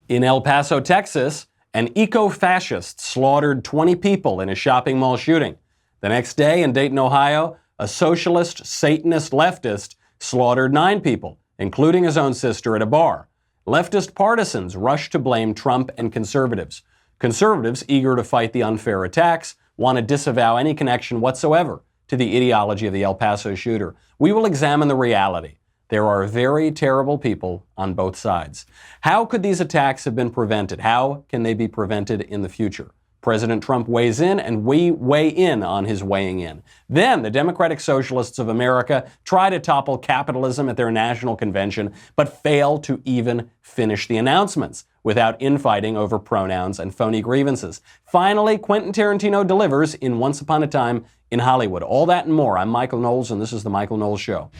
In El Paso, Texas, an eco-fascist slaughtered 20 people in a shopping mall shooting. The next day in Dayton, Ohio, a socialist, Satanist leftist slaughtered 9 people, including his own sister at a bar. Leftist partisans rushed to blame Trump and conservatives. Conservatives, eager to fight the unfair attacks, want to disavow any connection whatsoever to the ideology of the El Paso shooter. We will examine the reality. There are very terrible people on both sides. How could these attacks have been prevented? How can they be prevented in the future? President Trump weighs in, and we weigh in on his weighing in. Then the Democratic Socialists of America try to topple capitalism at their national convention, but fail to even finish the announcements without infighting over pronouns and phony grievances. Finally, Quentin Tarantino delivers in Once Upon a Time in Hollywood. All that and more. I'm Michael Knowles, and this is The Michael Knowles Show.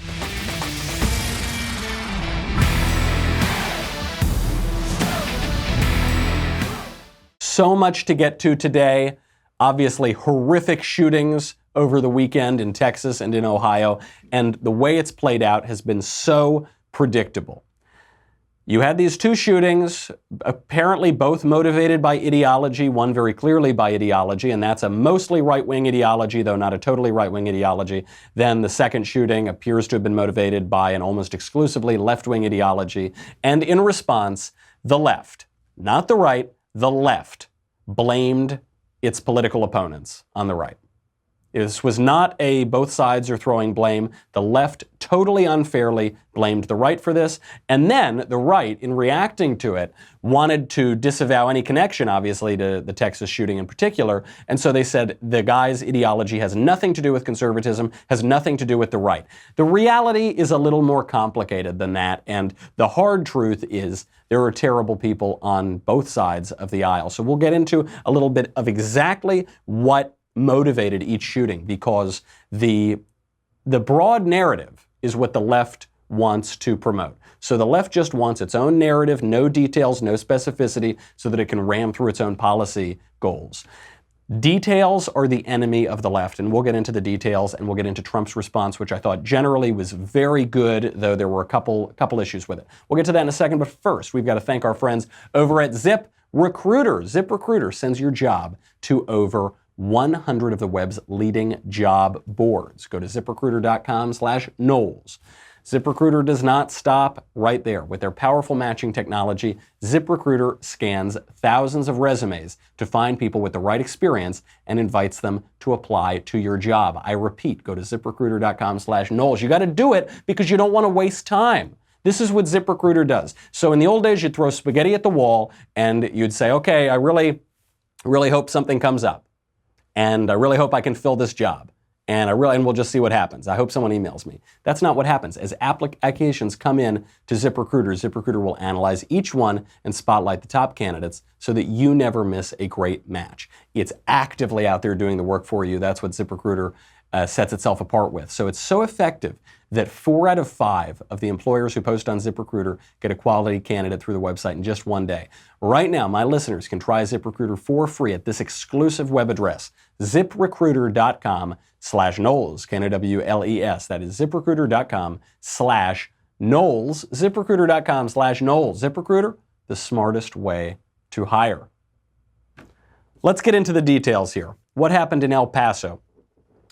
So much to get to today. Obviously, horrific shootings over the weekend in Texas and in Ohio, and the way it's played out has been so predictable. You had these 2 shootings, apparently both motivated by ideology, one very clearly by ideology, and that's a mostly right-wing ideology, though not a totally right-wing ideology. Then the second shooting appears to have been motivated by an almost exclusively left-wing ideology. And in response, the left, not the right, the left, blamed its political opponents on the right. This was not a both sides are throwing blame. The left totally unfairly blamed the right for this. And then the right, in reacting to it, wanted to disavow any connection, obviously, to the Texas shooting in particular. And so they said the guy's ideology has nothing to do with conservatism, has nothing to do with the right. The reality is a little more complicated than that. And the hard truth is there are terrible people on both sides of the aisle. So we'll get into a little bit of exactly what motivated each shooting, because the broad narrative is what the left wants to promote. So the left just wants its own narrative, no details, no specificity, so that it can ram through its own policy goals. Details are the enemy of the left, and we'll get into the details, and we'll get into Trump's response, which I thought generally was very good, though there were a couple issues with it. We'll get to that in a second, but first, we've got to thank our friends over at ZipRecruiter. ZipRecruiter sends your job to over 100 of the web's leading job boards. Go to ZipRecruiter.com/Knowles. ZipRecruiter does not stop right there. With their powerful matching technology, ZipRecruiter scans thousands of resumes to find people with the right experience and invites them to apply to your job. I repeat, go to ZipRecruiter.com/Knowles. You got to do it because you don't want to waste time. This is what ZipRecruiter does. So in the old days, you'd throw spaghetti at the wall and you'd say, okay, I really hope something comes up. And I really hope I can fill this job. And we'll just see what happens. I hope someone emails me. That's not what happens. As applications come in to ZipRecruiter, ZipRecruiter will analyze each one and spotlight the top candidates so that you never miss a great match. It's actively out there doing the work for you. That's what ZipRecruiter sets itself apart with. So it's so effective that 4 out of 5 of the employers who post on ZipRecruiter get a quality candidate through the website in just one day. Right now, my listeners can try ZipRecruiter for free at this exclusive web address, ZipRecruiter.com/Knowles, Knowles. That is ZipRecruiter.com/Knowles, ZipRecruiter.com/Knowles. ZipRecruiter, the smartest way to hire. Let's get into the details here. What happened in El Paso?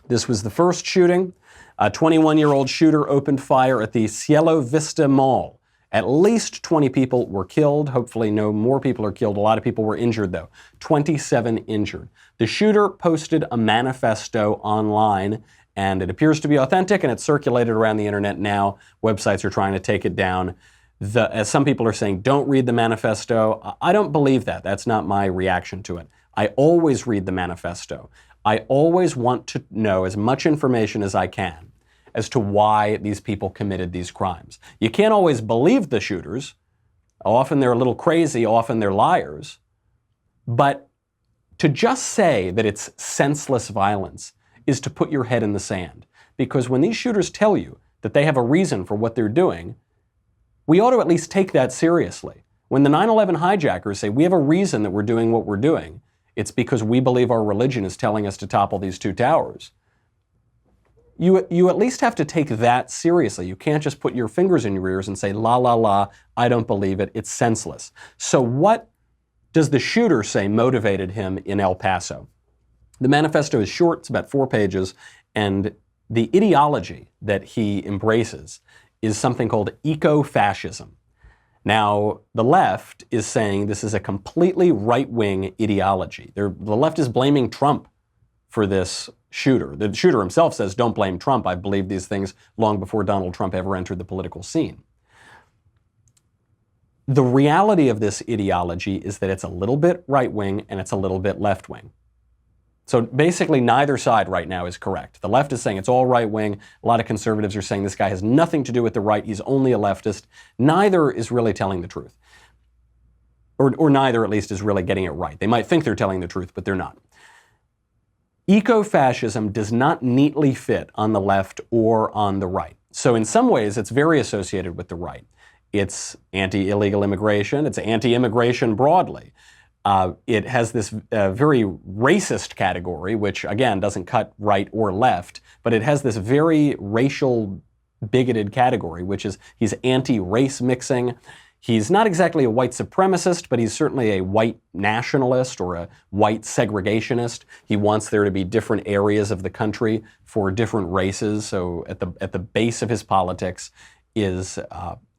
This was the first shooting. A 21-year-old shooter opened fire at the Cielo Vista Mall. At least 20 people were killed. Hopefully no more people are killed. A lot of people were injured, though. 27 injured. The shooter posted a manifesto online, and it appears to be authentic, and it's circulated around the internet now. Websites are trying to take it down. As some people are saying, don't read the manifesto. I don't believe that. That's not my reaction to it. I always read the manifesto. I always want to know as much information as I can as to why these people committed these crimes. You can't always believe the shooters. Often they're a little crazy, often they're liars. But to just say that it's senseless violence is to put your head in the sand. Because when these shooters tell you that they have a reason for what they're doing, we ought to at least take that seriously. When the 9/11 hijackers say we have a reason that we're doing what we're doing, it's because we believe our religion is telling us to topple these 2 towers. you at least have to take that seriously. You can't just put your fingers in your ears and say, la, la, la, I don't believe it, it's senseless. So what does the shooter say motivated him in El Paso? The manifesto is short, it's about 4 pages, and the ideology that he embraces is something called eco-fascism. Now, the left is saying this is a completely right-wing ideology. The left is blaming Trump for this shooter. The shooter himself says, don't blame Trump. I believed these things long before Donald Trump ever entered the political scene. The reality of this ideology is that it's a little bit right-wing and it's a little bit left-wing. So basically neither side right now is correct. The left is saying it's all right-wing. A lot of conservatives are saying this guy has nothing to do with the right. He's only a leftist. Neither is really telling the truth. Or neither at least is really getting it right. They might think they're telling the truth, but they're not. Eco-fascism does not neatly fit on the left or on the right. So in some ways it's very associated with the right. It's anti-illegal immigration. It's anti-immigration broadly. It has this very racist category, which again doesn't cut right or left, but it has this very racial bigoted category, which is he's anti-race mixing. He's not exactly a white supremacist, but he's certainly a white nationalist or a white segregationist. He wants there to be different areas of the country for different races. So at the base of his politics is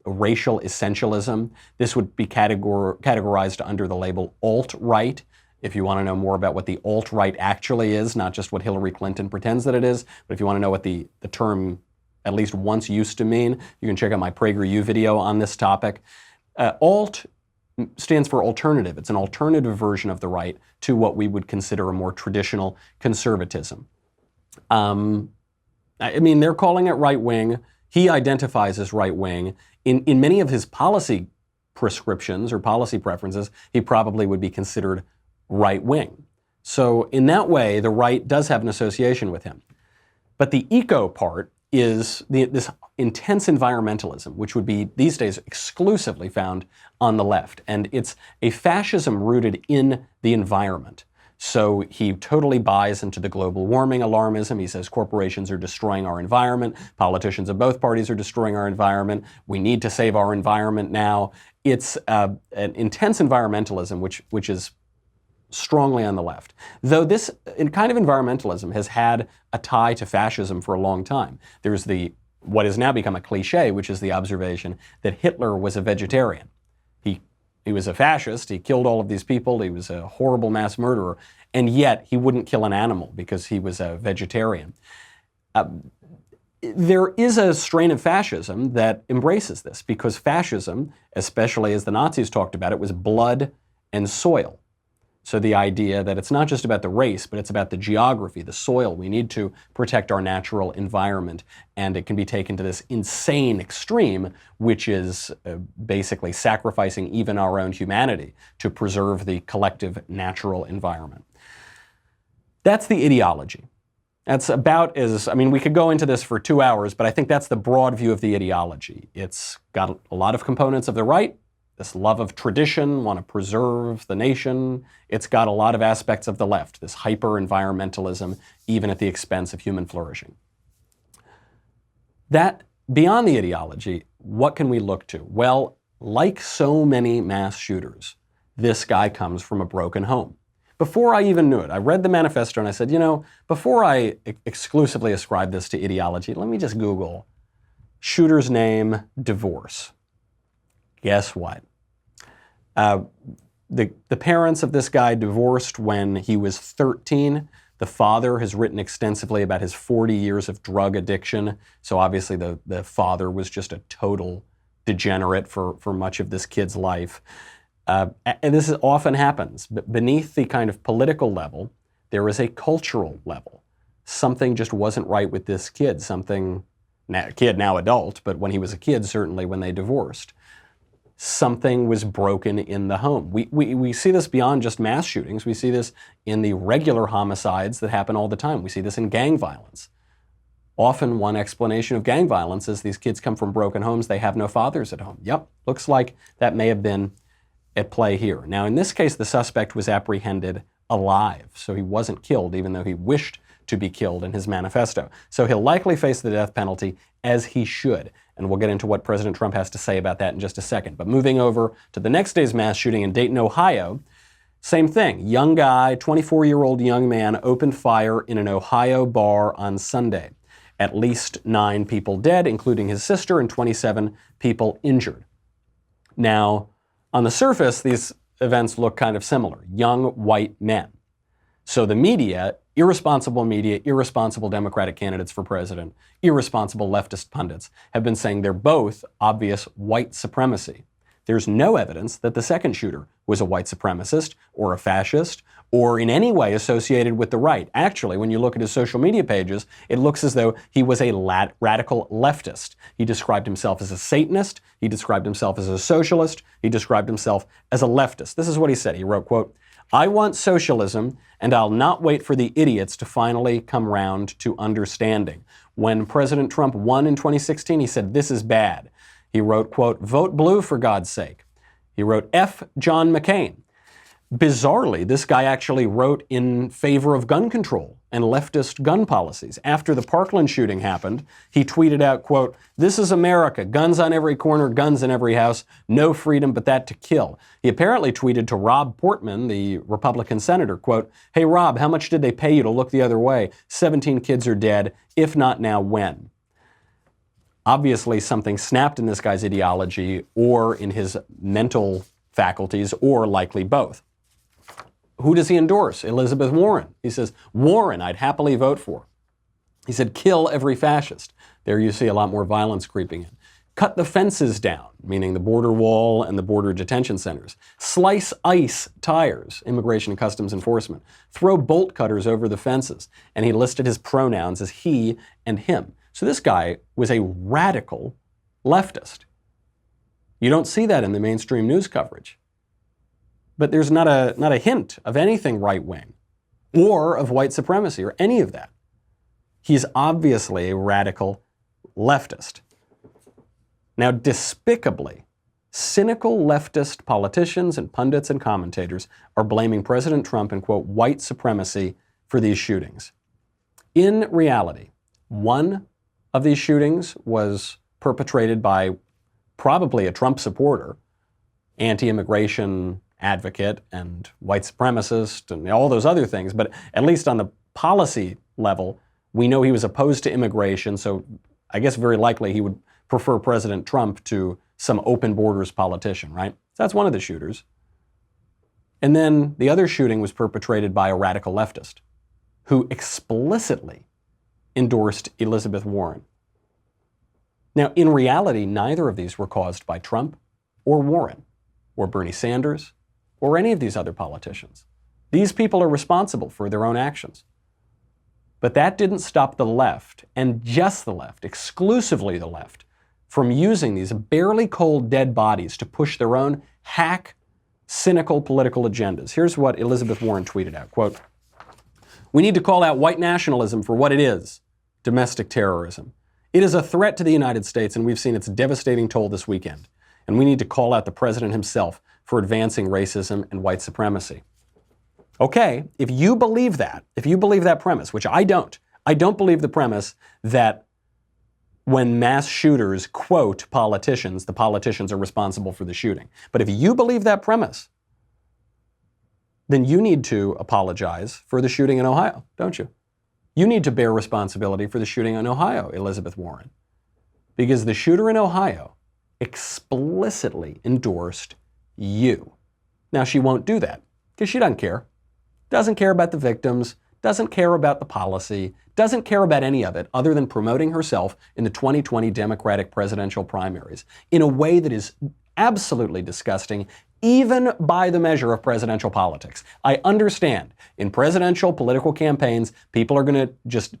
racial essentialism. This would be categorized under the label alt-right. If you want to know more about what the alt-right actually is, not just what Hillary Clinton pretends that it is, but if you want to know what the term at least once used to mean, you can check out my PragerU video on this topic. Alt stands for alternative. It's an alternative version of the right to what we would consider a more traditional conservatism. I mean, they're calling it right-wing. He identifies as right-wing. In many of his policy prescriptions or policy preferences, he probably would be considered right-wing. So in that way, the right does have an association with him. But the eco part is this intense environmentalism, which would be these days exclusively found on the left. And it's a fascism rooted in the environment. So he totally buys into the global warming alarmism. He says corporations are destroying our environment. Politicians of both parties are destroying our environment. We need to save our environment now. It's an intense environmentalism, which is strongly on the left. Though this kind of environmentalism has had a tie to fascism for a long time. There's what has now become a cliche, which is the observation that Hitler was a vegetarian. He was a fascist, he killed all of these people, he was a horrible mass murderer, and yet he wouldn't kill an animal because he was a vegetarian. There is a strain of fascism that embraces this, because fascism, especially as the Nazis talked about it, was blood and soil. So the idea that it's not just about the race, but it's about the geography, the soil. We need to protect our natural environment. And it can be taken to this insane extreme, which is basically sacrificing even our own humanity to preserve the collective natural environment. That's the ideology. That's about as, I mean, we could go into this for 2 hours, but I think that's the broad view of the ideology. It's got a lot of components of the right. This love of tradition, want to preserve the nation. It's got a lot of aspects of the left, this hyper-environmentalism, even at the expense of human flourishing. That, beyond the ideology, what can we look to? Well, like so many mass shooters, this guy comes from a broken home. Before I even knew it, I read the manifesto and I said, you know, before I exclusively ascribe this to ideology, let me just Google shooter's name, divorce. Guess what? The parents of this guy divorced when he was 13. The father has written extensively about his 40 years of drug addiction. So obviously the father was just a total degenerate for much of this kid's life. And this often happens. But beneath the kind of political level, there is a cultural level. Something just wasn't right with this kid. Kid now adult, but when he was a kid, certainly when they divorced. Something was broken in the home. We see this beyond just mass shootings. We see this in the regular homicides that happen all the time. We see this in gang violence. Often one explanation of gang violence is these kids come from broken homes, they have no fathers at home. Yep, looks like that may have been at play here. Now in this case, the suspect was apprehended alive, so he wasn't killed, even though he wished to be killed in his manifesto. So he'll likely face the death penalty, as he should. And we'll get into what President Trump has to say about that in just a second. But moving over to the next day's mass shooting in Dayton, Ohio, same thing. Young guy, 24-year-old young man, opened fire in an Ohio bar on Sunday. At least 9 people dead, including his sister, and 27 people injured. Now, on the surface, these events look kind of similar. Young white men. So the media, irresponsible Democratic candidates for president, irresponsible leftist pundits, have been saying they're both obvious white supremacy. There's no evidence that the second shooter was a white supremacist or a fascist or in any way associated with the right. Actually, when you look at his social media pages, it looks as though he was a radical leftist. He described himself as a Satanist. He described himself as a socialist. He described himself as a leftist. This is what he said. He wrote, quote, "I want socialism, and I'll not wait for the idiots to finally come round to understanding." When President Trump won in 2016, he said, "This is bad." He wrote, quote, "Vote blue for God's sake." He wrote, "F John McCain." Bizarrely, this guy actually wrote in favor of gun control and leftist gun policies. After the Parkland shooting happened, he tweeted out, quote, "This is America. Guns on every corner, guns in every house. No freedom but that to kill." He apparently tweeted to Rob Portman, the Republican senator, quote, "Hey, Rob, how much did they pay you to look the other way? 17 kids are dead. If not now, when?" Obviously, something snapped in this guy's ideology or in his mental faculties, or likely both. Who does he endorse? Elizabeth Warren. He says, "Warren, I'd happily vote for." He said, "Kill every fascist." There you see a lot more violence creeping in. "Cut the fences down," meaning the border wall and the border detention centers. "Slice ICE tires," Immigration and Customs Enforcement. "Throw bolt cutters over the fences." And he listed his pronouns as he and him. So this guy was a radical leftist. You don't see that in the mainstream news coverage. But there's not a hint of anything right-wing or of white supremacy or any of that. He's obviously a radical leftist. Now, despicably, cynical leftist politicians and pundits and commentators are blaming President Trump and, quote, white supremacy for these shootings. In reality, one of these shootings was perpetrated by probably a Trump supporter, anti-immigration advocate and white supremacist and all those other things. But at least on the policy level, we know he was opposed to immigration. So I guess very likely he would prefer President Trump to some open borders politician, right? So that's one of the shooters. And then the other shooting was perpetrated by a radical leftist who explicitly endorsed Elizabeth Warren. Now, in reality, neither of these were caused by Trump or Warren or Bernie Sanders or any of these other politicians. These people are responsible for their own actions. But that didn't stop the left, and just the left, exclusively the left, from using these barely cold dead bodies to push their own hack, cynical political agendas. Here's what Elizabeth Warren tweeted out, quote, "We need to call out white nationalism for what it is, domestic terrorism. It is a threat to the United States, and we've seen its devastating toll this weekend. And we need to call out the president himself for advancing racism and white supremacy." Okay, if you believe that premise, which I don't believe the premise that when mass shooters quote politicians, the politicians are responsible for the shooting. But if you believe that premise, then you need to apologize for the shooting in Ohio, don't you? You need to bear responsibility for the shooting in Ohio, Elizabeth Warren, because the shooter in Ohio explicitly endorsed you. Now, she won't do that because she doesn't care. Doesn't care about the victims, doesn't care about the policy, doesn't care about any of it other than promoting herself in the 2020 Democratic presidential primaries in a way that is absolutely disgusting, even by the measure of presidential politics. I understand in presidential political campaigns, people are going to just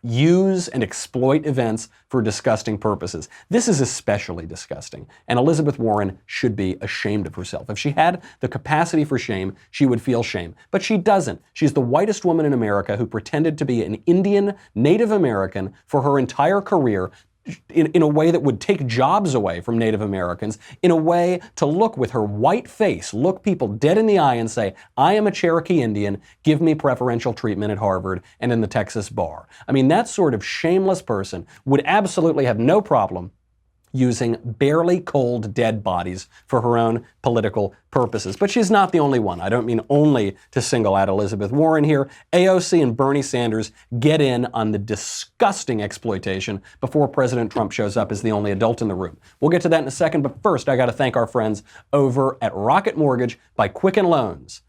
use and exploit events for disgusting purposes. This is especially disgusting, and Elizabeth Warren should be ashamed of herself. If she had the capacity for shame, she would feel shame. But she doesn't. She's the whitest woman in America who pretended to be an Indian Native American for her entire career. in a way that would take jobs away from Native Americans, in a way to look with her white face, look people dead in the eye and say, I am a Cherokee Indian, give me preferential treatment at Harvard and in the Texas bar. I mean, that sort of shameless person would absolutely have no problem using barely cold dead bodies for her own political purposes. But she's not the only one. I don't mean only to single out Elizabeth Warren here. AOC and Bernie Sanders get in on the disgusting exploitation before President Trump shows up as the only adult in the room. We'll get to that in a second, but first I got to thank our friends over at Rocket Mortgage by Quicken Loans.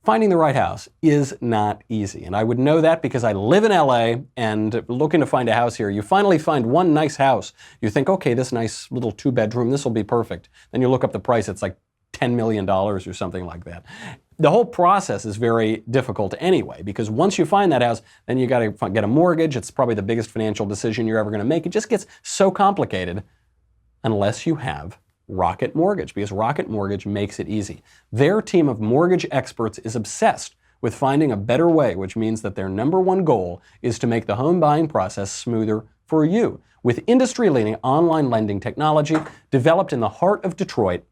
Finding the right house is not easy, and I would know that because I live in LA and looking to find a house here. You finally find one nice house. You think, okay, this nice little 2-bedroom, this will be perfect. Then you look up the price, it's like $10 million or something like that. The whole process is very difficult anyway, because once you find that house, then you got to get a mortgage. It's probably the biggest financial decision you're ever going to make. It just gets so complicated unless you have Rocket Mortgage, because Rocket Mortgage makes it easy. Their team of mortgage experts is obsessed with finding a better way, which means that their number one goal is to make the home buying process smoother for you. With industry-leading online lending technology developed in the heart of Detroit,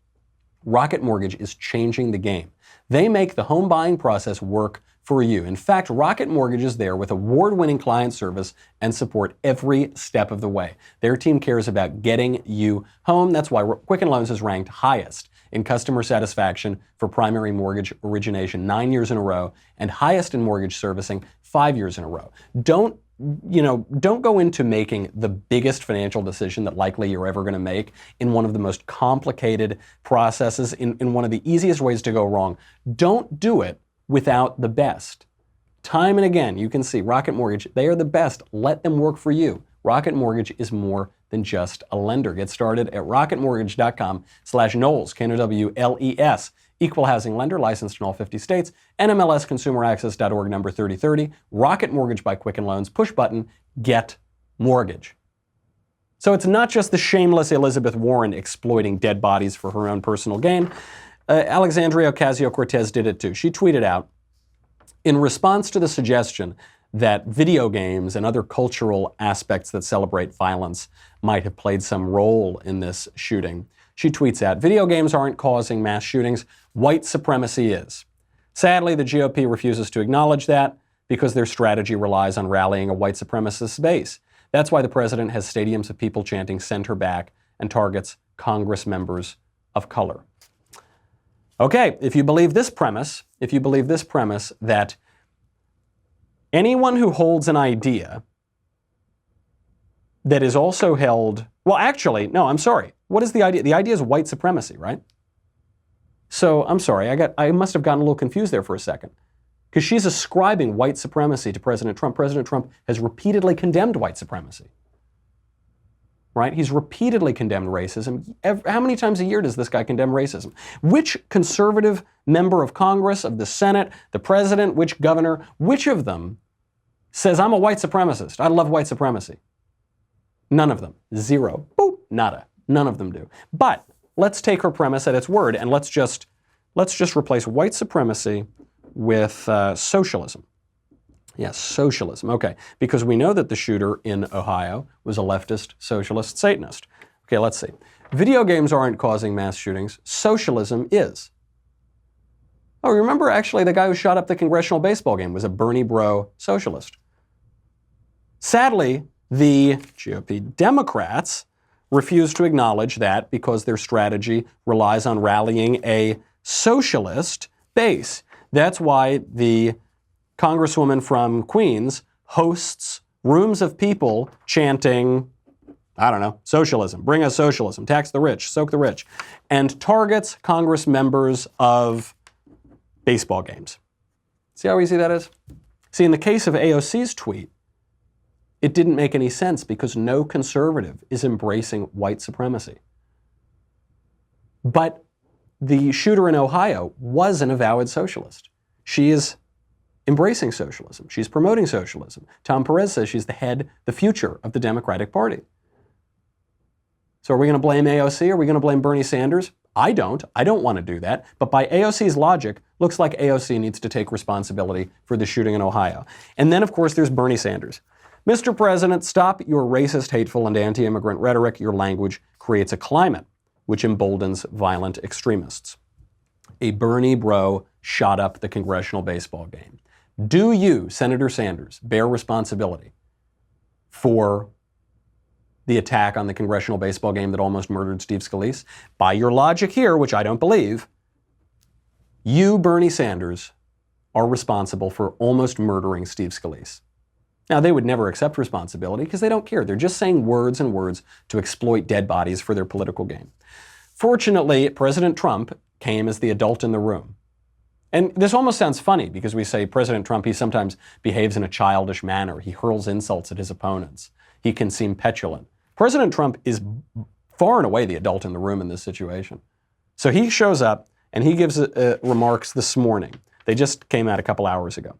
Rocket Mortgage is changing the game. They make the home buying process work for you. In fact, Rocket Mortgage is there with award-winning client service and support every step of the way. Their team cares about getting you home. That's why Quicken Loans is ranked highest in customer satisfaction for primary mortgage origination 9 years in a row and highest in mortgage servicing 5 years in a row. Don't go into making the biggest financial decision that likely you're ever going to make in one of the most complicated processes, in one of the easiest ways to go wrong. Don't do it without the best. Time and again, you can see Rocket Mortgage, they are the best. Let them work for you. Rocket Mortgage is more than just a lender. Get started at rocketmortgage.com/Knowles, Knowles, equal housing lender, licensed in all 50 states, NMLS-ConsumerAccess.org number 3030, Rocket Mortgage by Quicken Loans, push button, get mortgage. So it's not just the shameless Elizabeth Warren exploiting dead bodies for her own personal gain. Alexandria Ocasio-Cortez did it too. She tweeted out, in response to the suggestion that video games and other cultural aspects that celebrate violence might have played some role in this shooting, she tweets out, video games aren't causing mass shootings, white supremacy is. Sadly, the GOP refuses to acknowledge that because their strategy relies on rallying a white supremacist base. That's why the president has stadiums of people chanting "send her back" and targets Congress members of color. Okay, if you believe this premise that anyone who holds an idea that is also held, well, actually, no, I'm sorry. What is the idea? The idea is white supremacy, right? So, I'm sorry, I must have gotten a little confused there for a second. Because she's ascribing white supremacy to President Trump. President Trump has repeatedly condemned white supremacy. Right? He's repeatedly condemned racism. How many times a year does this guy condemn racism? Which conservative member of Congress, of the Senate, the president, which governor, which of them says, I'm a white supremacist, I love white supremacy? None of them. Zero. Boop. Nada. None of them do. But let's take her premise at its word and let's just replace white supremacy with socialism. Yes, socialism. Okay, because we know that the shooter in Ohio was a leftist, socialist, Satanist. Okay, let's see. Video games aren't causing mass shootings. Socialism is. Oh, remember actually the guy who shot up the congressional baseball game was a Bernie bro socialist. Sadly, the GOP Democrats refuse to acknowledge that because their strategy relies on rallying a socialist base. That's why the Congresswoman from Queens hosts rooms of people chanting, I don't know, socialism, bring us socialism, tax the rich, soak the rich, and targets Congress members of baseball games. See how easy that is? See, in the case of AOC's tweet, it didn't make any sense because no conservative is embracing white supremacy. But the shooter in Ohio was an avowed socialist. She is embracing socialism. She's promoting socialism. Tom Perez says she's the future of the Democratic Party. So are we going to blame AOC? Are we going to blame Bernie Sanders? I don't want to do that. But by AOC's logic, looks like AOC needs to take responsibility for the shooting in Ohio. And then, of course, there's Bernie Sanders. Mr. President, stop your racist, hateful, and anti-immigrant rhetoric. Your language creates a climate which emboldens violent extremists. A Bernie bro shot up the congressional baseball game. Do you, Senator Sanders, bear responsibility for the attack on the congressional baseball game that almost murdered Steve Scalise? By your logic here, which I don't believe, you, Bernie Sanders, are responsible for almost murdering Steve Scalise. Now, they would never accept responsibility because they don't care. They're just saying words and words to exploit dead bodies for their political gain. Fortunately, President Trump came as the adult in the room. And this almost sounds funny because we say President Trump, he sometimes behaves in a childish manner. He hurls insults at his opponents. He can seem petulant. President Trump is far and away the adult in the room in this situation. So he shows up and he gives remarks this morning. They just came out a couple hours ago.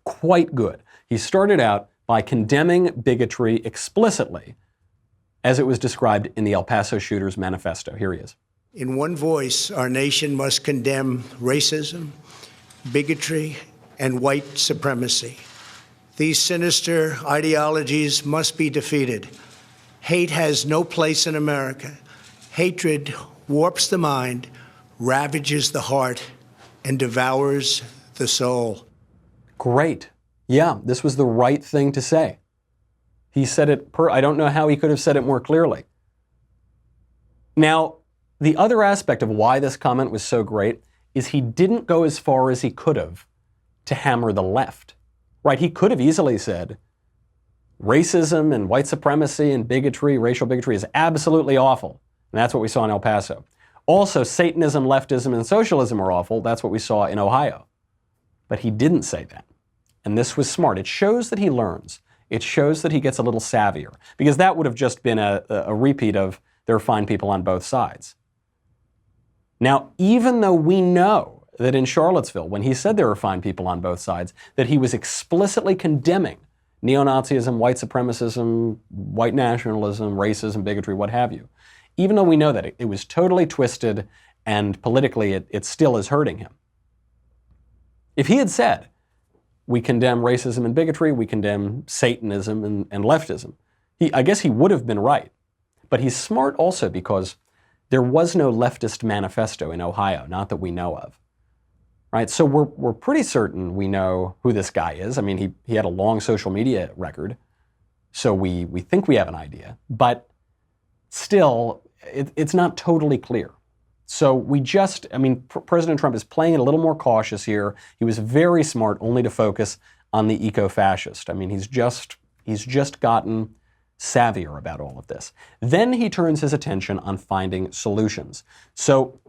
Quite good. He started out by condemning bigotry explicitly as it was described in the El Paso shooters manifesto. Here he is. In one voice, our nation must condemn racism, bigotry, and white supremacy. These sinister ideologies must be defeated. Hate has no place in America. Hatred warps the mind, ravages the heart, and devours the soul. Great. Yeah, this was the right thing to say. He said it I don't know how he could have said it more clearly. Now, the other aspect of why this comment was so great is he didn't go as far as he could have to hammer the left, right? He could have easily said, racism and white supremacy and bigotry, racial bigotry is absolutely awful. And that's what we saw in El Paso. Also, Satanism, leftism, and socialism are awful. That's what we saw in Ohio. But he didn't say that. And this was smart. It shows that he learns. It shows that he gets a little savvier. Because that would have just been a repeat of there are fine people on both sides. Now, even though we know that in Charlottesville, when he said there were fine people on both sides, that he was explicitly condemning neo-Nazism, white supremacism, white nationalism, racism, bigotry, what have you. Even though we know that it was totally twisted and politically it still is hurting him. If he had said, we condemn racism and bigotry, we condemn Satanism and leftism, I guess he would have been right. But he's smart also because there was no leftist manifesto in Ohio, not that we know of. Right? So we're pretty certain we know who this guy is. I mean, he had a long social media record, so we think we have an idea. But still, it's not totally clear. So President Trump is playing it a little more cautious here. He was very smart only to focus on the eco-fascist. I mean, he's just gotten savvier about all of this. Then he turns his attention on finding solutions. So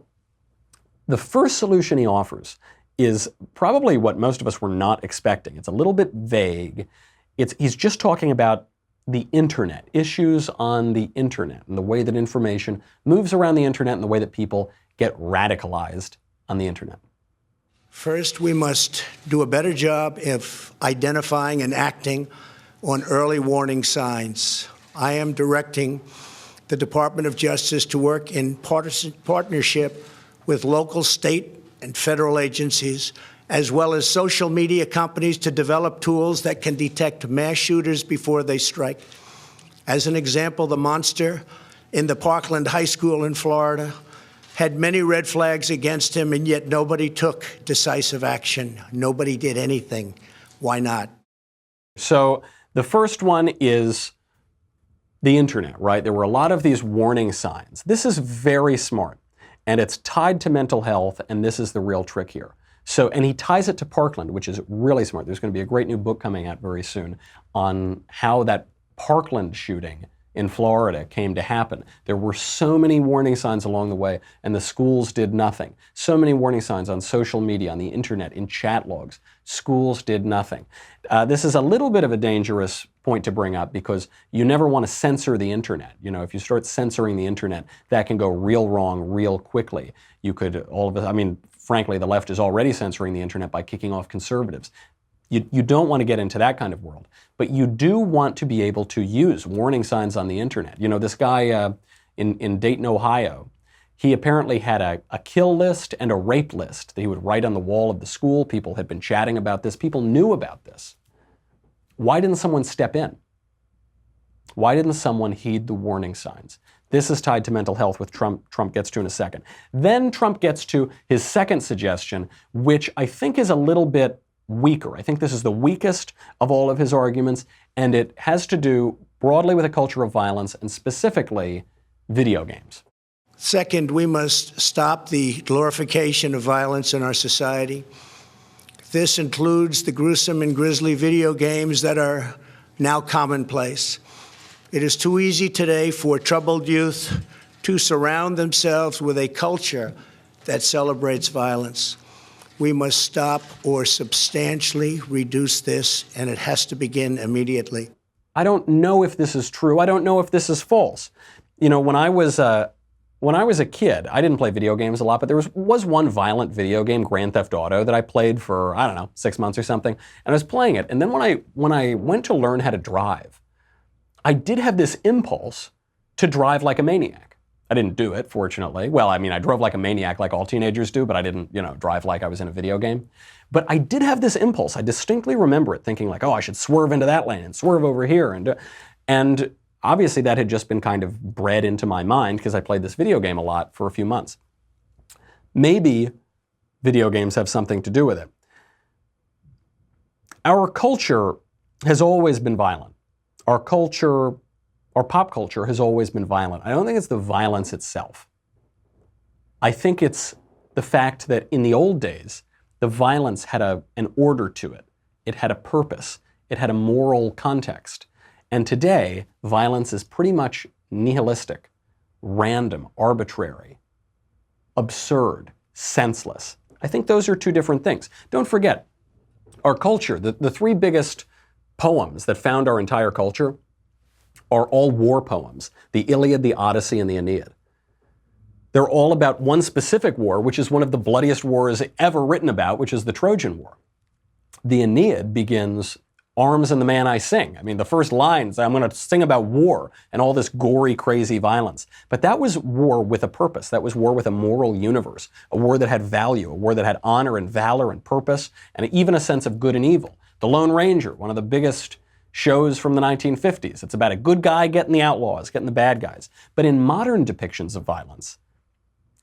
the first solution he offers is probably what most of us were not expecting. It's a little bit vague. He's just talking about the internet, issues on the internet, and the way that information moves around the internet and the way that people get radicalized on the internet. First, we must do a better job of identifying and acting on early warning signs. I am directing the Department of Justice to work in partnership with local, state, and federal agencies, as well as social media companies, to develop tools that can detect mass shooters before they strike. As an example, the monster in the Parkland High School in Florida had many red flags against him, and yet nobody took decisive action. Nobody did anything. Why not? So the first one is the internet, right? There were a lot of these warning signs. This is very smart, and it's tied to mental health, and this is the real trick here. So, and he ties it to Parkland, which is really smart. There's going to be a great new book coming out very soon on how that Parkland shooting in Florida came to happen. There were so many warning signs along the way, and the schools did nothing. So many warning signs on social media, on the internet, in chat logs. Schools did nothing. This is a little bit of a dangerous point to bring up because you never want to censor the internet. You know, if you start censoring the internet, that can go real wrong real quickly. You could, frankly, the left is already censoring the internet by kicking off conservatives. You don't want to get into that kind of world, but you do want to be able to use warning signs on the internet. You know, this guy in Dayton, Ohio, he apparently had a kill list and a rape list that he would write on the wall of the school. People had been chatting about this. People knew about this. Why didn't someone step in? Why didn't someone heed the warning signs? This is tied to mental health, which Trump gets to in a second. Then Trump gets to his second suggestion, which I think is a little bit weaker. I think this is the weakest of all of his arguments, and it has to do broadly with a culture of violence and specifically video games. Second, we must stop the glorification of violence in our society. This includes the gruesome and grisly video games that are now commonplace. It is too easy today for troubled youth to surround themselves with a culture that celebrates violence. We must stop or substantially reduce this, and it has to begin immediately. I don't know if this is true. I don't know if this is false. You know, when I was a kid, I didn't play video games a lot, but there was one violent video game, Grand Theft Auto, that I played for, I don't know, 6 months or something, and I was playing it. And then when I went to learn how to drive, I did have this impulse to drive like a maniac. I didn't do it, fortunately. Well, I mean, I drove like a maniac like all teenagers do, but I didn't, drive like I was in a video game. But I did have this impulse. I distinctly remember it, thinking like, oh, I should swerve into that lane and swerve over here. And obviously that had just been kind of bred into my mind because I played this video game a lot for a few months. Maybe video games have something to do with it. Our culture has always been violent. Our pop culture has always been violent. I don't think it's the violence itself. I think it's the fact that in the old days, the violence had an order to it. It had a purpose. It had a moral context. And today, violence is pretty much nihilistic, random, arbitrary, absurd, senseless. I think those are two different things. Don't forget, our culture, the three biggest poems that found our entire culture are all war poems: the Iliad, the Odyssey, and the Aeneid. They're all about one specific war, which is one of the bloodiest wars ever written about, which is the Trojan War. The Aeneid begins, "Arms and the man I sing." I mean, the first lines, I'm going to sing about war and all this gory, crazy violence. But that was war with a purpose. That was war with a moral universe, a war that had value, a war that had honor and valor and purpose, and even a sense of good and evil. The Lone Ranger, one of the biggest shows from the 1950s. It's about a good guy getting the outlaws, getting the bad guys. But in modern depictions of violence,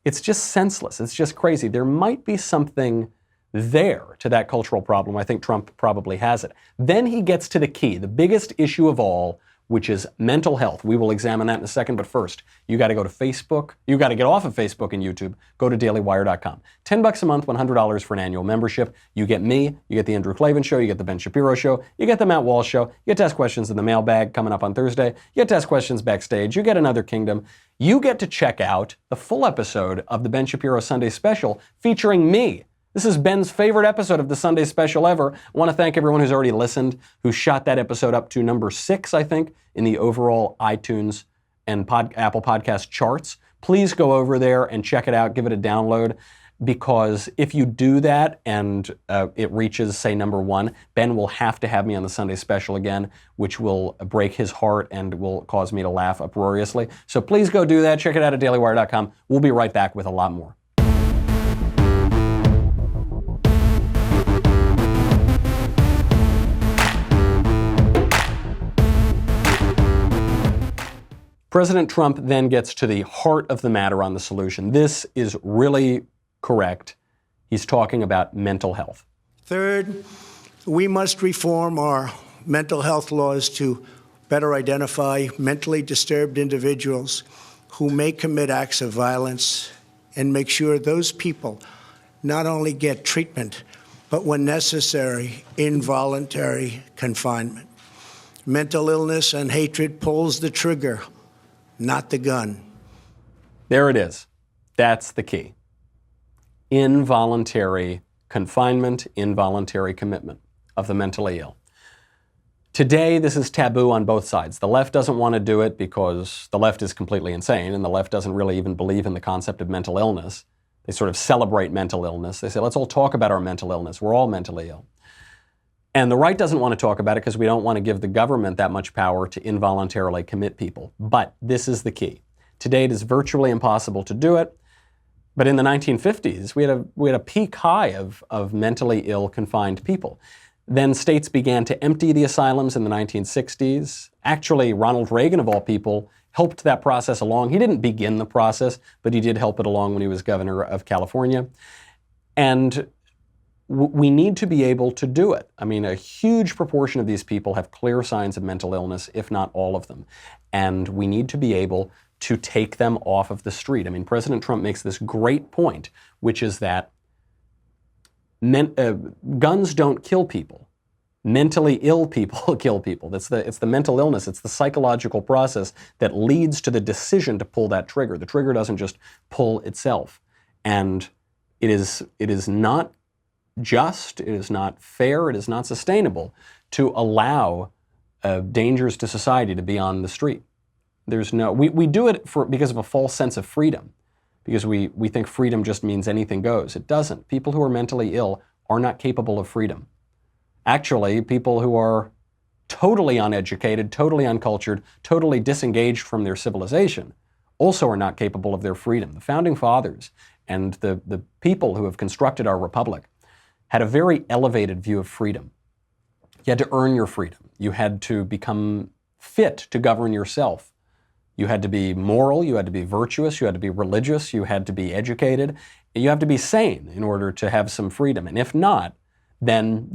it's just senseless. It's just crazy. There might be something there to that cultural problem. I think Trump probably has it. Then he gets to the key, the biggest issue of all, which is mental health. We will examine that in a second, but first, you got to go to Facebook. You got to get off of Facebook and YouTube. Go to dailywire.com. $10 a month, $100 for an annual membership. You get me, you get the Andrew Klavan Show, you get the Ben Shapiro Show, you get the Matt Walsh Show, you get to ask questions in the mailbag coming up on Thursday, you get to ask questions backstage, you get Another Kingdom. You get to check out the full episode of the Ben Shapiro Sunday Special featuring me. This is Ben's favorite episode of the Sunday Special ever. I want to thank everyone who's already listened, who shot that episode up to number 6, I think, in the overall iTunes and Apple Podcast charts. Please go over there and check it out, give it a download, because if you do that and it reaches, say, number 1, Ben will have to have me on the Sunday Special again, which will break his heart and will cause me to laugh uproariously. So please go do that. Check it out at dailywire.com. We'll be right back with a lot more. President Trump then gets to the heart of the matter on the solution. This is really correct. He's talking about mental health. Third, we must reform our mental health laws to better identify mentally disturbed individuals who may commit acts of violence and make sure those people not only get treatment, but when necessary, involuntary confinement. Mental illness and hatred pulls the trigger, not the gun. There it is. That's the key. Involuntary confinement, involuntary commitment of the mentally ill. Today, this is taboo on both sides. The left doesn't want to do it because the left is completely insane, and the left doesn't really even believe in the concept of mental illness. They sort of celebrate mental illness. They say, let's all talk about our mental illness. We're all mentally ill. And the right doesn't want to talk about it because we don't want to give the government that much power to involuntarily commit people. But this is the key. Today, it is virtually impossible to do it. But in the 1950s, we had a peak high of mentally ill confined people. Then states began to empty the asylums in the 1960s. Actually, Ronald Reagan, of all people, helped that process along. He didn't begin the process, but he did help it along when he was governor of California. And we need to be able to do it. I mean, a huge proportion of these people have clear signs of mental illness, if not all of them. And we need to be able to take them off of the street. I mean, President Trump makes this great point, which is that guns don't kill people. Mentally ill people kill people. It's the mental illness, it's the psychological process that leads to the decision to pull that trigger. The trigger doesn't just pull itself. And it is not just, it is not fair, it is not sustainable to allow dangers to society to be on the street. We do it because of a false sense of freedom, because we think freedom just means anything goes. It doesn't. People who are mentally ill are not capable of freedom. Actually, people who are totally uneducated, totally uncultured, totally disengaged from their civilization also are not capable of their freedom. The Founding Fathers and the people who have constructed our republic had a very elevated view of freedom. You had to earn your freedom. You had to become fit to govern yourself. You had to be moral, you had to be virtuous, you had to be religious, you had to be educated, you have to be sane in order to have some freedom. And if not, then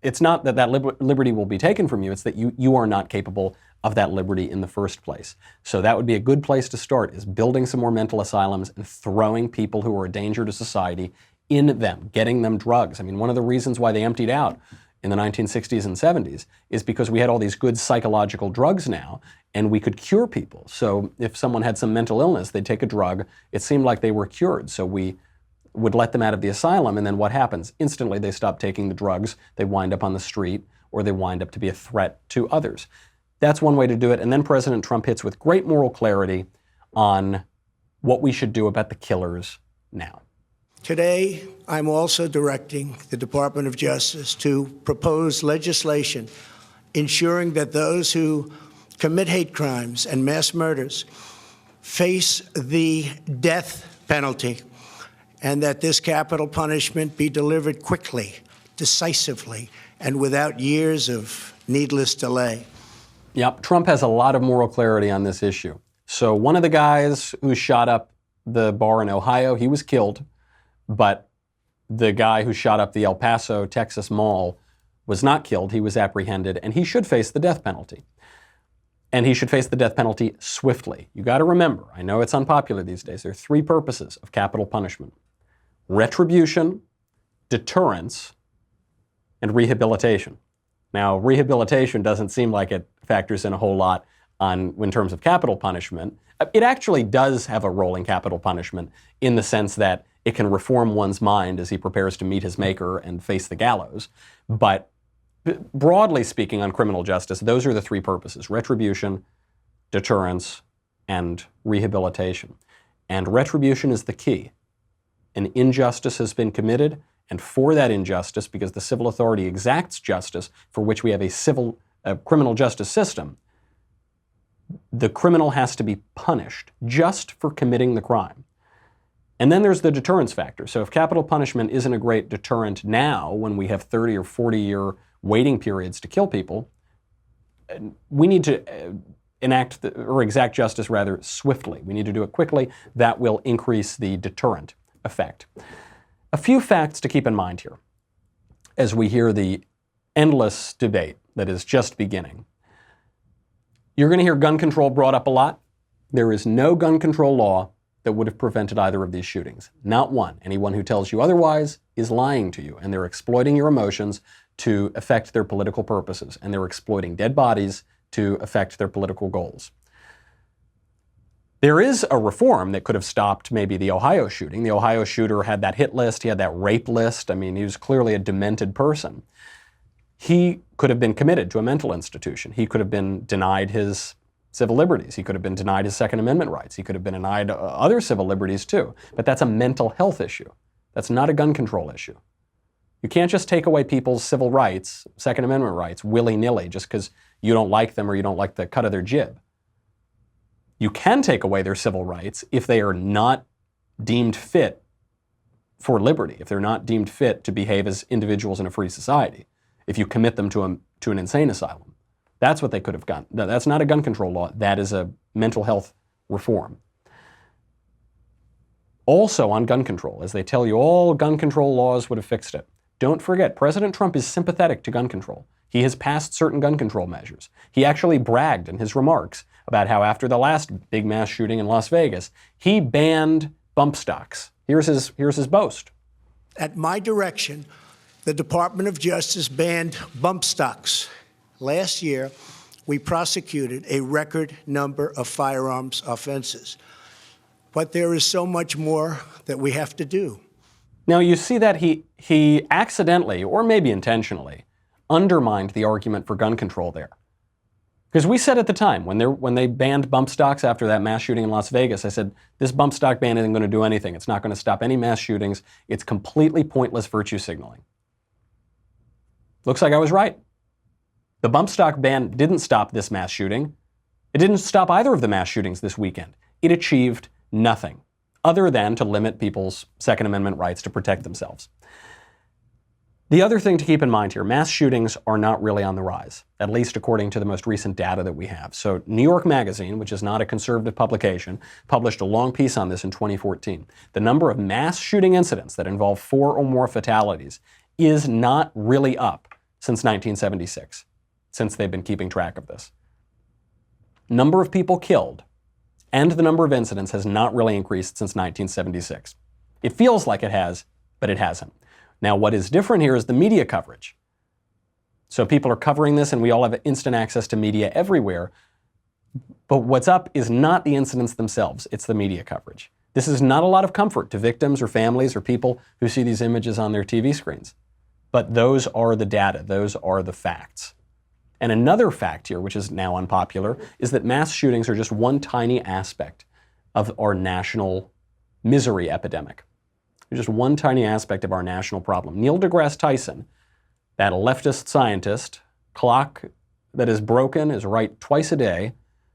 it's not that liberty will be taken from you, it's that you are not capable of that liberty in the first place. So that would be a good place to start, is building some more mental asylums and throwing people who are a danger to society in them, getting them drugs. I mean, one of the reasons why they emptied out in the 1960s and 70s is because we had all these good psychological drugs now, and we could cure people. So if someone had some mental illness, they'd take a drug. It seemed like they were cured. So we would let them out of the asylum, and then what happens? Instantly they stop taking the drugs, they wind up on the street, or they wind up to be a threat to others. That's one way to do it. And then President Trump hits with great moral clarity on what we should do about the killers now. Today, I'm also directing the Department of Justice to propose legislation ensuring that those who commit hate crimes and mass murders face the death penalty, and that this capital punishment be delivered quickly, decisively, and without years of needless delay. Yep, Trump has a lot of moral clarity on this issue. So one of the guys who shot up the bar in Ohio, he was killed, but the guy who shot up the El Paso, Texas mall was not killed. He was apprehended, and he should face the death penalty. And he should face the death penalty swiftly. You got to remember, I know it's unpopular these days, there are three purposes of capital punishment: retribution, deterrence, and rehabilitation. Now, rehabilitation doesn't seem like it factors in a whole lot in terms of capital punishment. It actually does have a role in capital punishment in the sense that it can reform one's mind as he prepares to meet his maker and face the gallows. But broadly speaking, on criminal justice, those are the three purposes: retribution, deterrence, and rehabilitation. And retribution is the key. An injustice has been committed, and for that injustice, because the civil authority exacts justice for which we have a criminal justice system, the criminal has to be punished just for committing the crime. And then there's the deterrence factor. So if capital punishment isn't a great deterrent now, when we have 30 or 40-year waiting periods to kill people, we need to exact justice rather swiftly. We need to do it quickly. That will increase the deterrent effect. A few facts to keep in mind here as we hear the endless debate that is just beginning. You're going to hear gun control brought up a lot. There is no gun control law that would have prevented either of these shootings. Not one. Anyone who tells you otherwise is lying to you, and they're exploiting your emotions to affect their political purposes, and they're exploiting dead bodies to affect their political goals. There is a reform that could have stopped maybe the Ohio shooting. The Ohio shooter had that hit list, he had that rape list. I mean, he was clearly a demented person. He could have been committed to a mental institution. He could have been denied his civil liberties. He could have been denied his Second Amendment rights. He could have been denied other civil liberties too. But that's a mental health issue. That's not a gun control issue. You can't just take away people's civil rights, Second Amendment rights, willy-nilly just because you don't like them or you don't like the cut of their jib. You can take away their civil rights if they are not deemed fit for liberty, if they're not deemed fit to behave as individuals in a free society. if you commit them to an insane asylum. That's what they could have done. That's not a gun control law. That is a mental health reform. Also on gun control, as they tell you all gun control laws would have fixed it. Don't forget, President Trump is sympathetic to gun control. He has passed certain gun control measures. He actually bragged in his remarks about how after the last big mass shooting in Las Vegas, he banned bump stocks. Here's his boast. At my direction, the Department of Justice banned bump stocks. Last year, we prosecuted a record number of firearms offenses. But there is so much more that we have to do. Now you see that he accidentally, or maybe intentionally, undermined the argument for gun control there. Because we said at the time, when they banned bump stocks after that mass shooting in Las Vegas, I said, this bump stock ban isn't going to do anything. It's not going to stop any mass shootings. It's completely pointless virtue signaling. Looks like I was right. The bump stock ban didn't stop this mass shooting. It didn't stop either of the mass shootings this weekend. It achieved nothing other than to limit people's Second Amendment rights to protect themselves. The other thing to keep in mind here, mass shootings are not really on the rise, at least according to the most recent data that we have. So New York Magazine, which is not a conservative publication, published a long piece on this in 2014. The number of mass shooting incidents that involve 4 or more fatalities is not really up since 1976, since they've been keeping track of this. Number of people killed and the number of incidents has not really increased since 1976. It feels like it has, but it hasn't. Now, what is different here is the media coverage. So people are covering this and we all have instant access to media everywhere. But what's up is not the incidents themselves, it's the media coverage. This is not a lot of comfort to victims or families or people who see these images on their TV screens. But those are the data, those are the facts. And another fact here, which is now unpopular, is that mass shootings are just one tiny aspect of our national misery epidemic. They're just one tiny aspect of our national problem. Neil deGrasse Tyson, that leftist scientist, clock that is broken is right twice a day,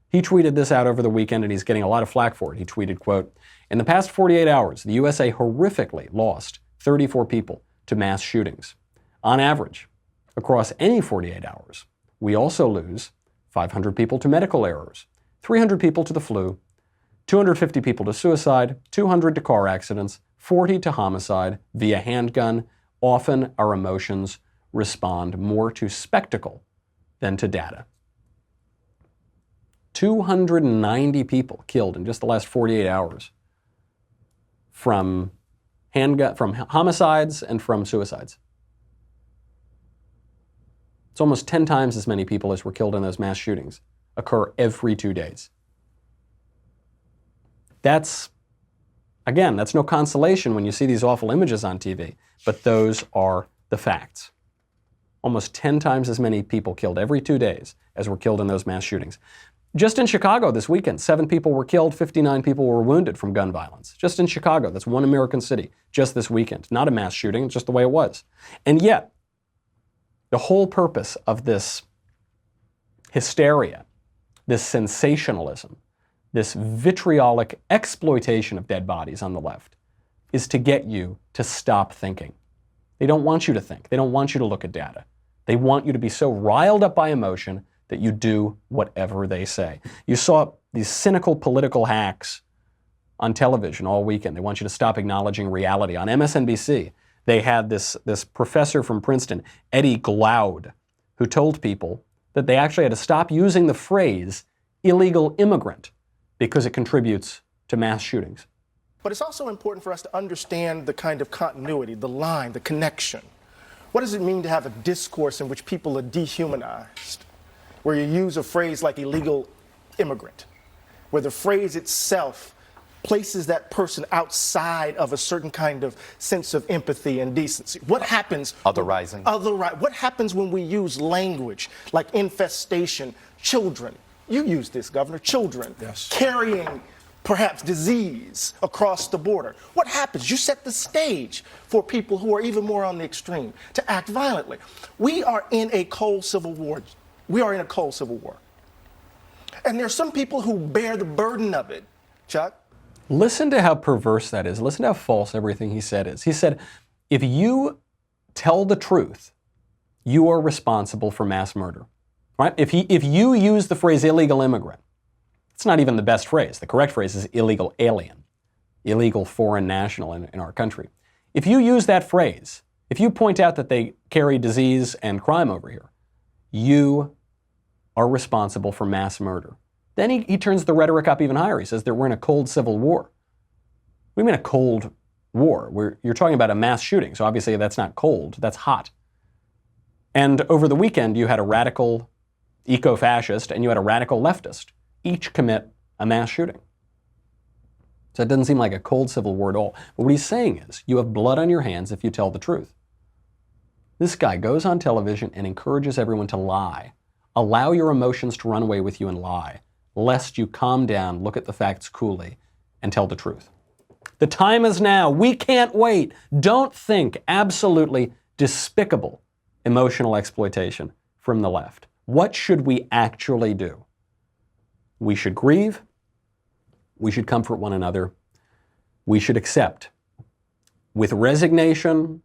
he tweeted this out over the weekend and he's getting a lot of flack for it. He tweeted, quote, "In the past 48 hours, the USA horrifically lost 34 people to mass shootings. On average, across any 48 hours, we also lose 500 people to medical errors, 300 people to the flu, 250 people to suicide, 200 to car accidents, 40 to homicide via handgun. Often our emotions respond more to spectacle than to data." 290 people killed in just the last 48 hours from homicides and from suicides. It's almost 10 times as many people as were killed in those mass shootings occur every 2 days. That's no consolation when you see these awful images on TV, but those are the facts. Almost 10 times as many people killed every 2 days as were killed in those mass shootings. Just in Chicago this weekend, 7 people were killed, 59 people were wounded from gun violence. Just in Chicago, that's one American city, just this weekend. Not a mass shooting, just the way it was. And yet, the whole purpose of this hysteria, this sensationalism, this vitriolic exploitation of dead bodies on the left, is to get you to stop thinking. They don't want you to think. They don't want you to look at data. They want you to be so riled up by emotion that you do whatever they say. You saw these cynical political hacks on television all weekend. They want you to stop acknowledging reality. On MSNBC, they had this professor from Princeton, Eddie Glaude, who told people that they actually had to stop using the phrase illegal immigrant because it contributes to mass shootings. But it's also important for us to understand the kind of continuity, the line, the connection. What does it mean to have a discourse in which people are dehumanized, where you use a phrase like illegal immigrant, where the phrase itself places that person outside of a certain kind of sense of empathy and decency? What happens? Otherizing. What happens when we use language like infestation, children? You use this, Governor, children. Yes. Carrying perhaps disease across the border. What happens? You set the stage for people who are even more on the extreme to act violently. We are in a cold civil war. And there's some people who bear the burden of it, Chuck. Listen to how perverse that is. Listen to how false everything he said is. He said, if you tell the truth you are responsible for mass murder. Right? If you use the phrase illegal immigrant, it's not even the best phrase. The correct phrase is illegal alien, illegal foreign national in our country. If you use that phrase, if you point out that they carry disease and crime over here, you are responsible for mass murder. Then he turns the rhetoric up even higher. He says that we're in a cold civil war. What do you mean a cold war? You're talking about a mass shooting, so obviously that's not cold, that's hot. And over the weekend, you had a radical eco-fascist and you had a radical leftist each commit a mass shooting. So it doesn't seem like a cold civil war at all. But what he's saying is, you have blood on your hands if you tell the truth. This guy goes on television and encourages everyone to lie. Allow your emotions to run away with you and lie, lest you calm down, look at the facts coolly, and tell the truth. The time is now. We can't wait. Don't think absolutely despicable emotional exploitation from the left. What should we actually do? We should grieve. We should comfort one another. We should accept with resignation,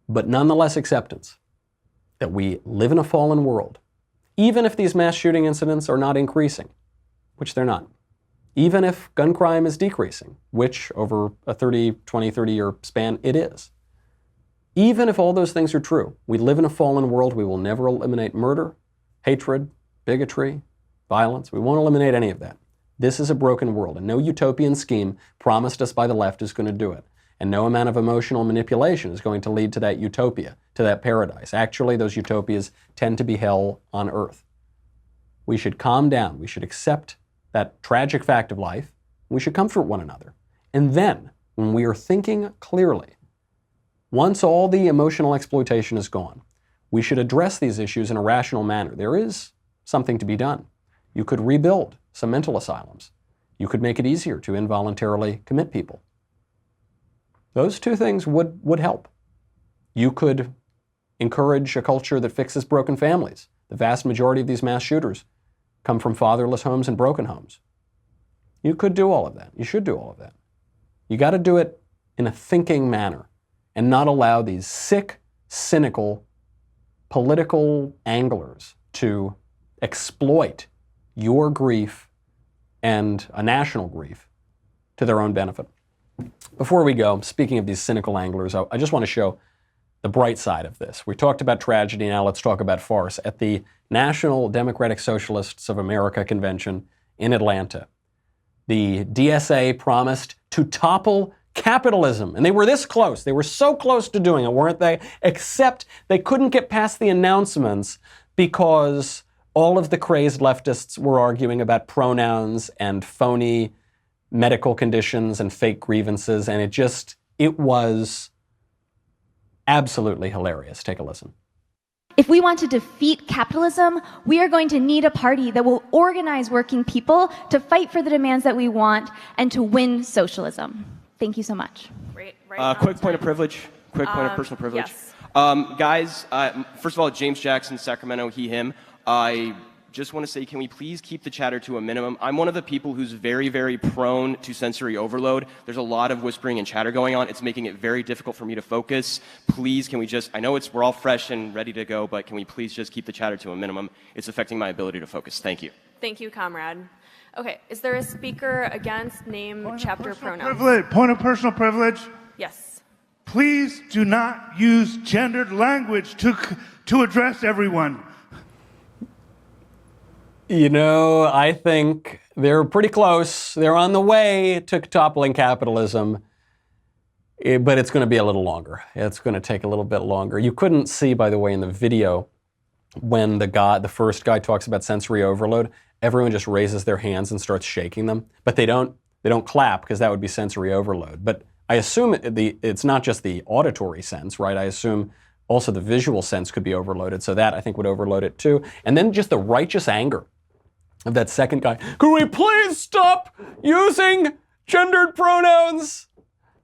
but nonetheless acceptance, that we live in a fallen world. Even if these mass shooting incidents are not increasing, which they're not. Even if gun crime is decreasing, which over a 20, 30 year span it is. Even if all those things are true, we live in a fallen world. We will never eliminate murder, hatred, bigotry, violence. We won't eliminate any of that. This is a broken world, and no utopian scheme promised us by the left is going to do it. And no amount of emotional manipulation is going to lead to that utopia, to that paradise. Actually, those utopias tend to be hell on earth. We should calm down. We should accept that tragic fact of life. We should comfort one another. And then, when we are thinking clearly, once all the emotional exploitation is gone, we should address these issues in a rational manner. There is something to be done. You could rebuild some mental asylums. You could make it easier to involuntarily commit people. Those two things would help. You could encourage a culture that fixes broken families. The vast majority of these mass shooters come from fatherless homes and broken homes. You could do all of that. You should do all of that. You got to do it in a thinking manner and not allow these sick, cynical, political anglers to exploit your grief and a national grief to their own benefit. Before we go, speaking of these cynical anglers, I just want to show the bright side of this. We talked about tragedy, now let's talk about farce. At the National Democratic Socialists of America convention in Atlanta, the DSA promised to topple capitalism. And they were this close. They were so close to doing it, weren't they? Except they couldn't get past the announcements because all of the crazed leftists were arguing about pronouns and phony medical conditions and fake grievances, and it was absolutely hilarious. Take a listen. If we want to defeat capitalism, we are going to need a party that will organize working people to fight for the demands that we want and to win socialism. Thank you so much. Quick point of privilege. Quick point of personal privilege. Yes. Guys, first of all, James Jackson, Sacramento, he, him. I just want to say, can we please keep the chatter to a minimum? I'm one of the people who's very, very prone to sensory overload. There's a lot of whispering and chatter going on. It's making it very difficult for me to focus. Please, can we just, I know we're all fresh and ready to go, but can we please just keep the chatter to a minimum? It's affecting my ability to focus. Thank you. Thank you, comrade. Okay, is there a speaker against name, chapter, pronoun? Point of personal privilege. Yes. Please do not use gendered language to address everyone. You know, I think they're pretty close. They're on the way to toppling capitalism, but it's going to be a little longer. It's going to take a little bit longer. You couldn't see, by the way, in the video when the first guy talks about sensory overload, everyone just raises their hands and starts shaking them, but they don't clap because that would be sensory overload. But I assume it's not just the auditory sense, right? I assume also the visual sense could be overloaded, so that I think would overload it too. And then just the righteous anger of that second guy. Could we please stop using gendered pronouns?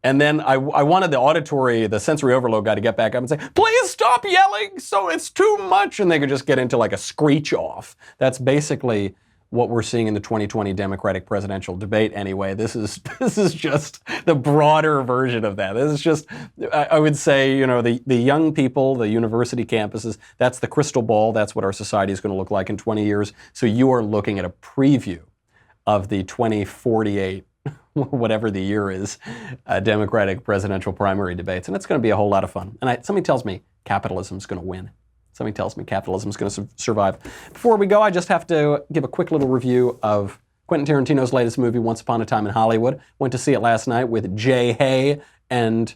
And then I wanted the sensory overload guy to get back up and say, please stop yelling, so it's too much. And they could just get into like a screech off. That's basically what we're seeing in the 2020 Democratic presidential debate anyway. This is just the broader version of that. This is just, I would say, the young people, the university campuses, that's the crystal ball. That's what our society is going to look like in 20 years. So you are looking at a preview of the 2048, whatever the year is, Democratic presidential primary debates. And it's going to be a whole lot of fun. And somebody tells me capitalism is going to win. Somebody tells me capitalism is going to survive. Before we go, I just have to give a quick little review of Quentin Tarantino's latest movie, Once Upon a Time in Hollywood. Went to see it last night with Jay Hay and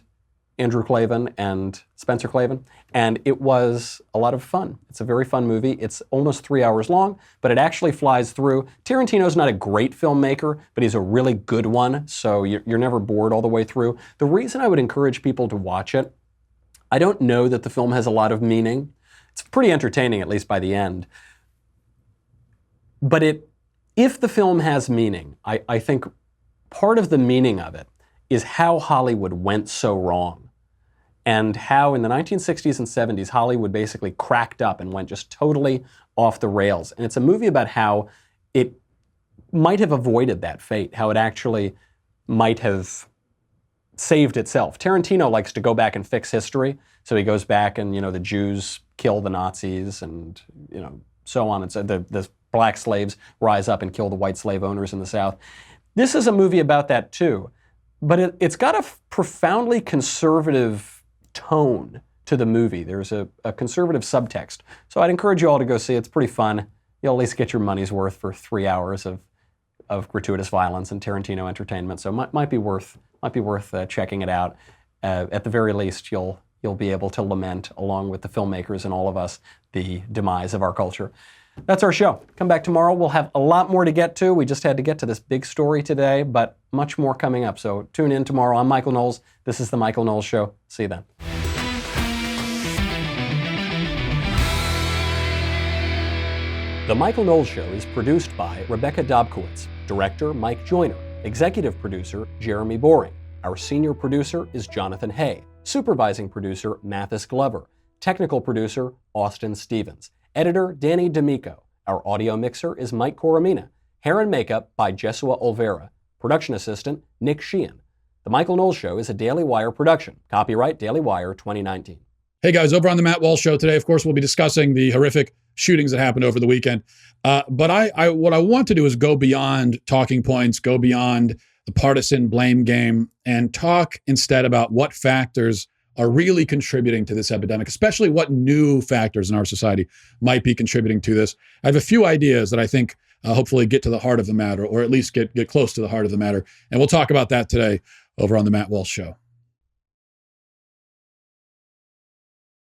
Andrew Klavan and Spencer Klavan, and it was a lot of fun. It's a very fun movie. It's almost 3 hours long, but it actually flies through. Tarantino's not a great filmmaker, but he's a really good one, so you're never bored all the way through. The reason I would encourage people to watch it, I don't know that the film has a lot of meaning. It's pretty entertaining, at least by the end. But if the film has meaning, I think part of the meaning of it is how Hollywood went so wrong, and how in the 1960s and 70s, Hollywood basically cracked up and went just totally off the rails. And it's a movie about how it might have avoided that fate, how it actually might have saved itself. Tarantino likes to go back and fix history. So he goes back and, the Jews kill the Nazis and, so on. And so the black slaves rise up and kill the white slave owners in the South. This is a movie about that too. But it's got a profoundly conservative tone to the movie. There's a conservative subtext. So I'd encourage you all to go see it. It's pretty fun. You'll at least get your money's worth for 3 hours of gratuitous violence and Tarantino entertainment. So might be worth checking it out. At the very least, you'll be able to lament, along with the filmmakers and all of us, the demise of our culture. That's our show. Come back tomorrow. We'll have a lot more to get to. We just had to get to this big story today, but much more coming up. So tune in tomorrow. I'm Michael Knowles. This is The Michael Knowles Show. See you then. The Michael Knowles Show is produced by Rebecca Dobkowitz, director Mike Joyner, executive producer Jeremy Boring. Our senior producer is Jonathan Hay, supervising producer Mathis Glover, technical producer Austin Stevens, editor Danny D'Amico. Our audio mixer is Mike Coromina. Hair and makeup by Jesua Olvera. Production assistant Nick Sheehan. The Michael Knowles Show is a Daily Wire production. Copyright Daily Wire 2019. Hey guys, over on the Matt Walsh Show today, of course, we'll be discussing the horrific shootings that happened over the weekend. But what I want to do is go beyond talking points, go beyond the partisan blame game, and talk instead about what factors are really contributing to this epidemic, especially what new factors in our society might be contributing to this. I have a few ideas that I think hopefully get to the heart of the matter, or at least get close to the heart of the matter. And we'll talk about that today over on the Matt Walsh Show.